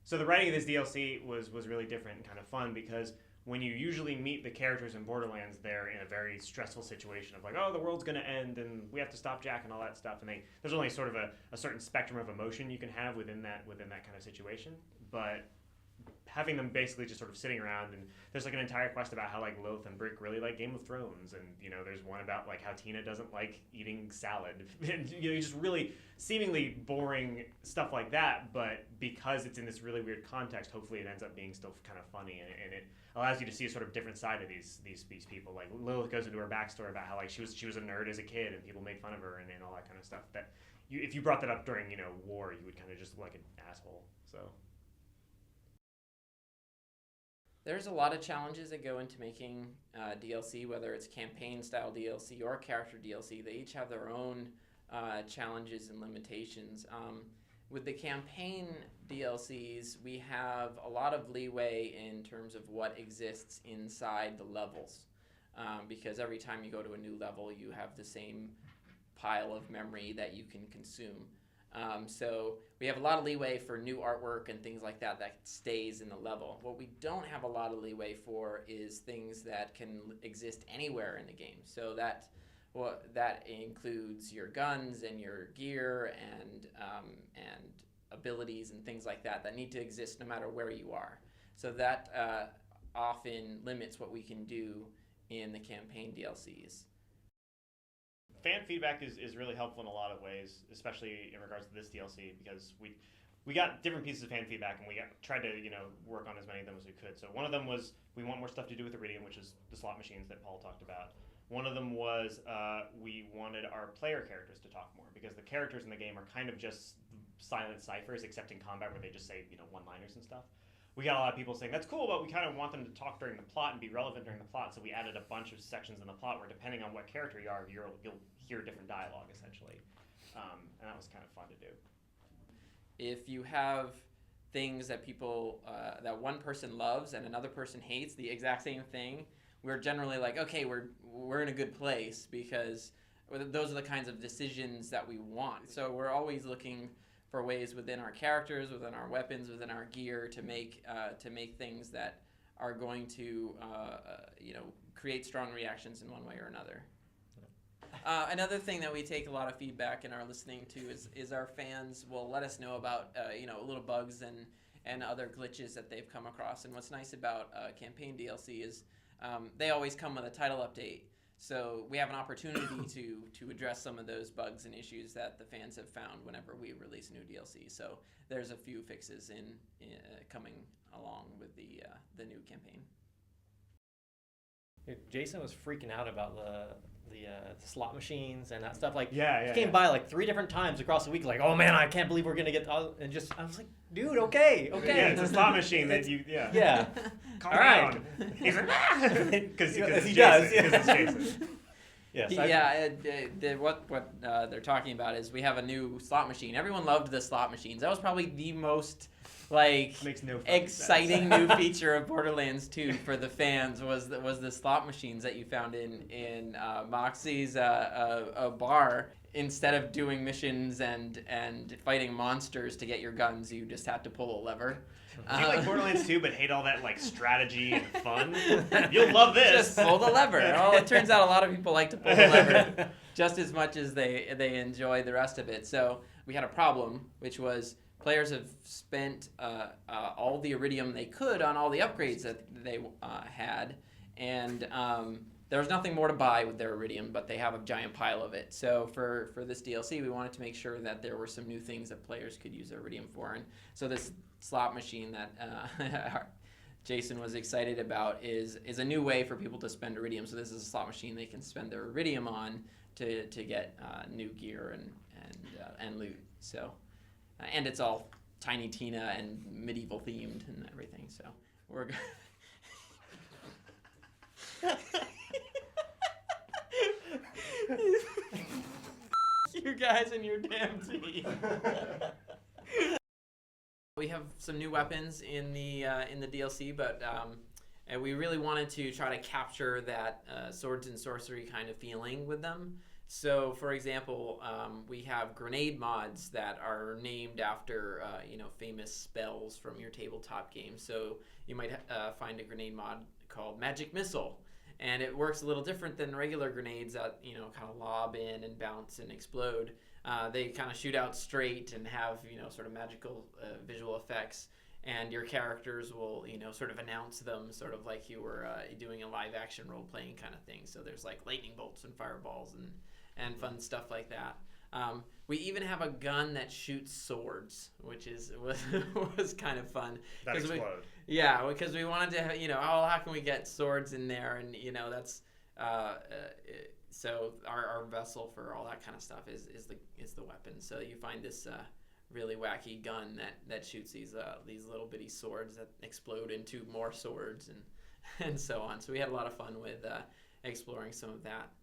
So the writing of this DLC was really different and kind of fun because when you usually meet the characters in Borderlands, they're in a very stressful situation of like, oh, the world's going to end and we have to stop Jack and all that stuff. And there's only sort of a certain spectrum of emotion you can have within that kind of situation. But having them basically just sort of sitting around, and there's like an entire quest about how like Lilith and Brick really like Game of Thrones, and there's one about like how Tina doesn't like eating salad, and just really seemingly boring stuff like that. But because it's in this really weird context, hopefully it ends up being still kind of funny, and it allows you to see a sort of different side of these people. Like Lilith goes into her backstory about how like she was a nerd as a kid and people made fun of her and all that kind of stuff. That if you brought that up during war, you would kind of just look like an asshole. So. There's a lot of challenges that go into making DLC, whether it's campaign-style DLC or character DLC. They each have their own challenges and limitations. With the campaign DLCs, we have a lot of leeway in terms of what exists inside the levels, because every time you go to a new level, you have the same pile of memory that you can consume. So we have a lot of leeway for new artwork and things like that stays in the level. What we don't have a lot of leeway for is things that can exist anywhere in the game. So that includes your guns and your gear and abilities and things like that need to exist no matter where you are. So that often limits what we can do in the campaign DLCs. Fan feedback is really helpful in a lot of ways, especially in regards to this DLC, because we got different pieces of fan feedback and we tried to work on as many of them as we could. So one of them was we want more stuff to do with Iridium, which is the slot machines that Paul talked about. One of them was we wanted our player characters to talk more, because the characters in the game are kind of just silent ciphers, except in combat where they just say one-liners and stuff. We got a lot of people saying, that's cool, but we kind of want them to talk during the plot and be relevant during the plot, so we added a bunch of sections in the plot where depending on what character you are, you'll hear different dialogue, essentially. And that was kind of fun to do. If you have things that people, that one person loves and another person hates the exact same thing, we're generally like, okay, we're in a good place, because those are the kinds of decisions that we want. So we're always looking for ways within our characters, within our weapons, within our gear to make things that are going to create strong reactions in one way or another. Another thing that we take a lot of feedback and are listening to is our fans will let us know about little bugs and other glitches that they've come across. And what's nice about campaign DLC is they always come with a title update. So we have an opportunity to address some of those bugs and issues that the fans have found whenever we release new DLC. So there's a few fixes in coming along with the new campaign. Jason was freaking out about the slot machines and that stuff. Like, he he came by like 3 different times across the week. Like, oh man, I can't believe we're gonna get. And just I was like, dude, okay. Yeah, it's a slot machine that you. Yeah. Calm down. He's like, because he does. Because it's Jason. Yes. What they're talking about is we have a new slot machine. Everyone loved the slot machines. That was probably the most exciting new feature of Borderlands 2 for the fans was the slot machines that you found in Moxie's a bar. Instead of doing missions and fighting monsters to get your guns, you just had to pull a lever. Do you like Borderlands 2 but hate all that strategy and fun? You'll love this. Just pull the lever. Well, it turns out a lot of people like to pull the lever just as much as they enjoy the rest of it. So we had a problem, which was players have spent all the Iridium they could on all the upgrades that they had, and there was nothing more to buy with their Iridium, but they have a giant pile of it. So for this DLC, we wanted to make sure that there were some new things that players could use their Iridium for. And so this slot machine that Jason was excited about is a new way for people to spend Iridium. So this is a slot machine they can spend their Iridium on to get new gear and loot. So and it's all Tiny Tina and medieval themed and everything. So we're you guys and your damn tea. We have some new weapons in the DLC, but and we really wanted to try to capture that swords and sorcery kind of feeling with them. So, for example, we have grenade mods that are named after famous spells from your tabletop game. So you might find a grenade mod called Magic Missile, and it works a little different than regular grenades that kind of lob in and bounce and explode. They kind of shoot out straight and have sort of magical visual effects. And your characters will, sort of announce them, sort of like you were doing a live action role playing kind of thing. So there's like lightning bolts and fireballs and fun stuff like that. We even have a gun that shoots swords, which was kind of fun. That explode. Because we wanted to, how can we get swords in there? And that's so our vessel for all that kind of stuff is the weapon. So you find this really wacky gun that shoots these little bitty swords that explode into more swords and so on. So we had a lot of fun with exploring some of that.